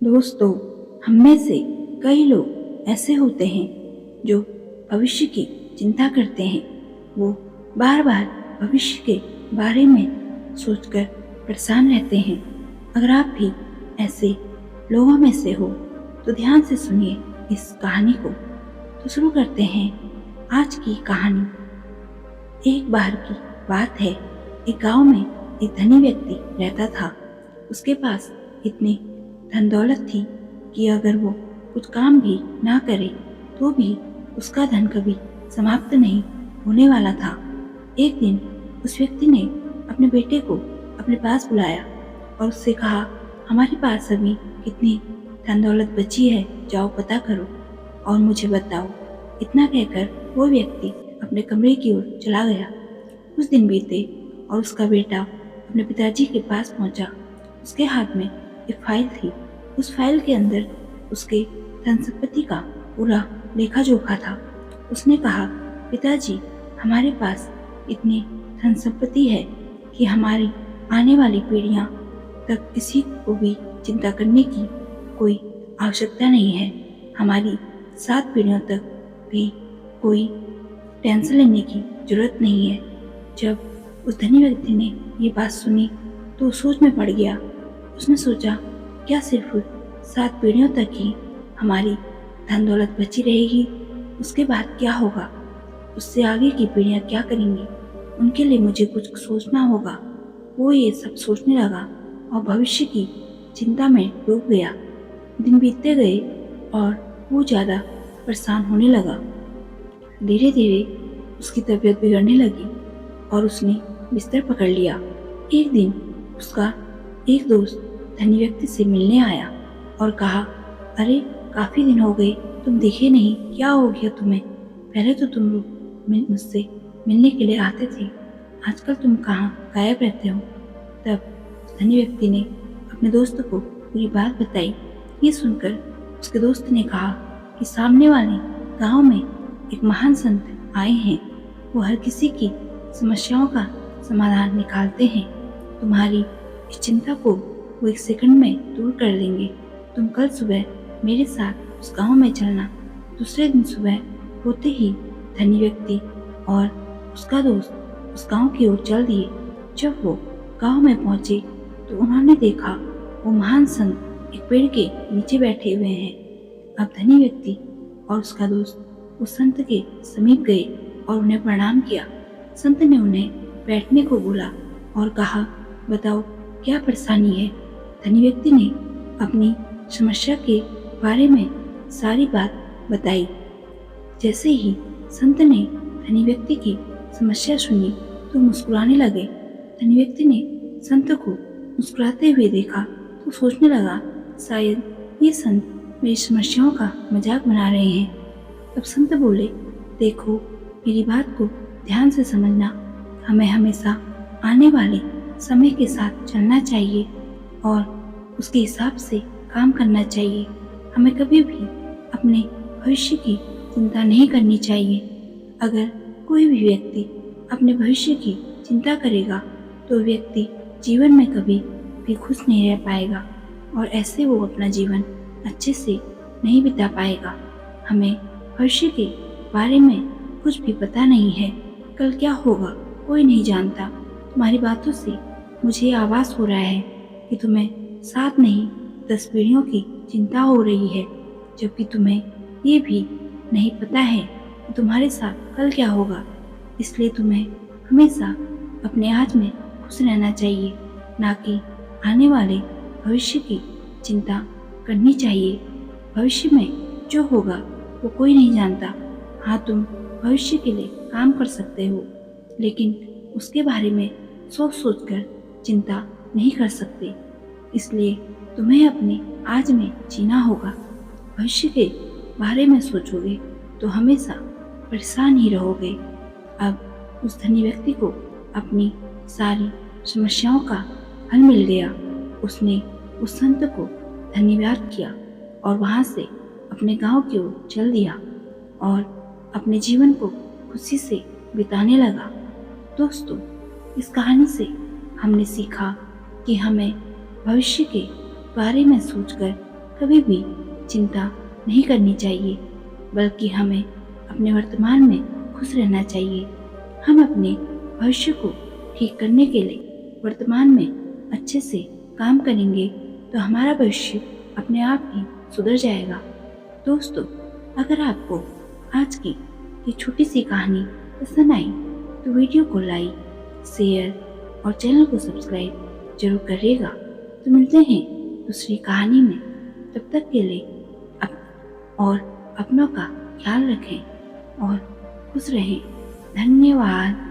दोस्तों, हम में से कई लोग ऐसे होते हैं जो भविष्य की चिंता करते हैं। वो बार बार भविष्य के बारे में सोचकर परेशान रहते हैं। अगर आप भी ऐसे लोगों में से हो तो ध्यान से सुनिए इस कहानी को। तो शुरू करते हैं आज की कहानी। एक बार की बात है, एक गांव में एक धनी व्यक्ति रहता था। उसके पास इतनी धन दौलत थी कि अगर वो कुछ काम भी ना करे तो भी उसका धन कभी समाप्त नहीं होने वाला था। एक दिन उस व्यक्ति ने अपने बेटे को अपने पास बुलाया और उससे कहा, हमारे पास अभी कितनी धन दौलत बची है, जाओ पता करो और मुझे बताओ। इतना कहकर वो व्यक्ति अपने कमरे की ओर चला गया। कुछ दिन बीते और उसका बेटा अपने पिताजी के पास पहुंचा। उसके हाथ में एक फाइल थी। उस फाइल के अंदर उसके धन संपत्ति का पूरा लेखा जोखा था। उसने कहा, पिताजी, हमारे पास इतनी धन संपत्ति है कि हमारी आने वाली पीढ़ियां तक किसी को भी चिंता करने की कोई आवश्यकता नहीं है। हमारी 7 पीढ़ियों तक भी कोई टेंशन लेने की जरूरत नहीं है। जब उस धनी व्यक्ति ने ये बात सुनी तो सोच में पड़ गया। उसने सोचा, क्या सिर्फ 7 पीढ़ियों तक ही हमारी धन दौलत बची रहेगी? उसके बाद क्या होगा? उससे आगे की पीढ़ियां क्या करेंगी? उनके लिए मुझे कुछ सोचना होगा। वो ये सब सोचने लगा और भविष्य की चिंता में डूब गया। दिन बीतते गए और वो ज़्यादा परेशान होने लगा। धीरे धीरे उसकी तबीयत बिगड़ने लगी और उसने बिस्तर पकड़ लिया। एक दिन उसका एक दोस्त धनी व्यक्ति से मिलने आया और कहा, अरे काफ़ी दिन हो गए, तुम दिखे नहीं, क्या हो गया तुम्हें? पहले तो तुम लोग मुझसे मिलने के लिए आते थे, आजकल तुम कहाँ गायब रहते हो? तब धनी व्यक्ति ने अपने दोस्त को पूरी बात बताई। ये सुनकर उसके दोस्त ने कहा कि सामने वाले गांव में एक महान संत आए हैं। वो हर किसी की समस्याओं का समाधान निकालते हैं। तुम्हारी इस चिंता को वो 1 सेकंड में दूर कर देंगे। तुम कल सुबह मेरे साथ उस गांव में चलना। दूसरे दिन सुबह होते ही धनी व्यक्ति और उसका दोस्त उस गांव की ओर चल दिए। जब वो गांव में पहुंचे तो उन्होंने देखा वो महान संत एक पेड़ के नीचे बैठे हुए हैं। अब धनी व्यक्ति और उसका दोस्त उस संत के समीप गए और उन्हें प्रणाम किया। संत ने उन्हें बैठने को बोला और कहा, बताओ क्या परेशानी है? धनी व्यक्ति ने अपनी समस्या के बारे में सारी बात बताई। जैसे ही संत ने धनी व्यक्ति की समस्या सुनी तो मुस्कुराने लगे। धनी व्यक्ति ने संत को मुस्कुराते हुए देखा तो सोचने लगा, शायद ये संत मेरी समस्याओं का मजाक बना रहे हैं। तब संत बोले, देखो, मेरी बात को ध्यान से समझना। हमें हमेशा आने वाले समय के साथ चलना चाहिए और उसके हिसाब से काम करना चाहिए। हमें कभी भी अपने भविष्य की चिंता नहीं करनी चाहिए। अगर कोई भी व्यक्ति अपने भविष्य की चिंता करेगा तो व्यक्ति जीवन में कभी भी खुश नहीं रह पाएगा और ऐसे वो अपना जीवन अच्छे से नहीं बिता पाएगा। हमें भविष्य के बारे में कुछ भी पता नहीं है। कल क्या होगा कोई नहीं जानता। तुम्हारी बातों से मुझे आभास हो रहा है कि तुम्हें 7 नहीं 10 पीढ़ियों की चिंता हो रही है, जबकि तुम्हें ये भी नहीं पता है कि तुम्हारे साथ कल क्या होगा। इसलिए तुम्हें हमेशा अपने आज में खुश रहना चाहिए, ना कि आने वाले भविष्य की चिंता करनी चाहिए। भविष्य में जो होगा वो कोई नहीं जानता। हाँ, तुम भविष्य के लिए काम कर सकते हो, लेकिन उसके बारे में सोच कर चिंता नहीं कर सकते। इसलिए तुम्हें अपने आज में जीना होगा। भविष्य के बारे में सोचोगे तो हमेशा परेशान ही रहोगे। अब उस धनी व्यक्ति को अपनी सारी समस्याओं का हल मिल गया। उसने उस संत को धन्यवाद किया और वहाँ से अपने गांव की ओर चल दिया और अपने जीवन को खुशी से बिताने लगा। दोस्तों, इस कहानी से हमने सीखा कि हमें भविष्य के बारे में सोचकर कभी भी चिंता नहीं करनी चाहिए, बल्कि हमें अपने वर्तमान में खुश रहना चाहिए। हम अपने भविष्य को ठीक करने के लिए वर्तमान में अच्छे से काम करेंगे तो हमारा भविष्य अपने आप ही सुधर जाएगा। दोस्तों, अगर आपको आज की ये छोटी सी कहानी पसंद आई तो वीडियो को लाइक, शेयर और चैनल को सब्सक्राइब जरूर करिएगा। तो मिलते हैं दूसरी कहानी में। तब तक के लिए और अपनों का ख्याल रखें और खुश रहें। धन्यवाद।